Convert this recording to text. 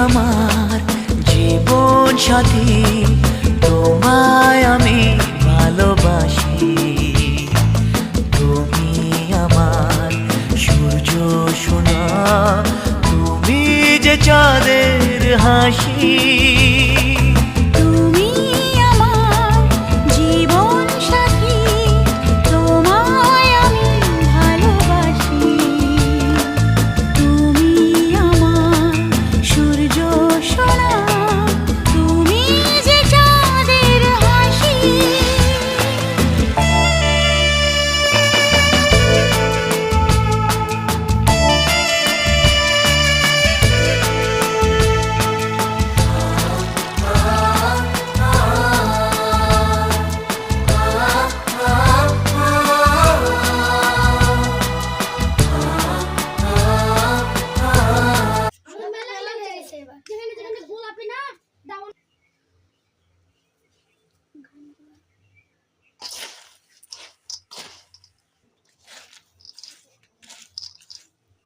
আমার জীবন সাথী, তোমায় আমি ভালোবাসি। তুমি আমার সূর্য সোনা, তুমি যে চাঁদের হাসি। তুমি আমার জীবন সাথী, তোমায় আমি ভালোবাসি। তুমি আমার সূর্য সোনা, তুমি যে চাঁদের হাসি।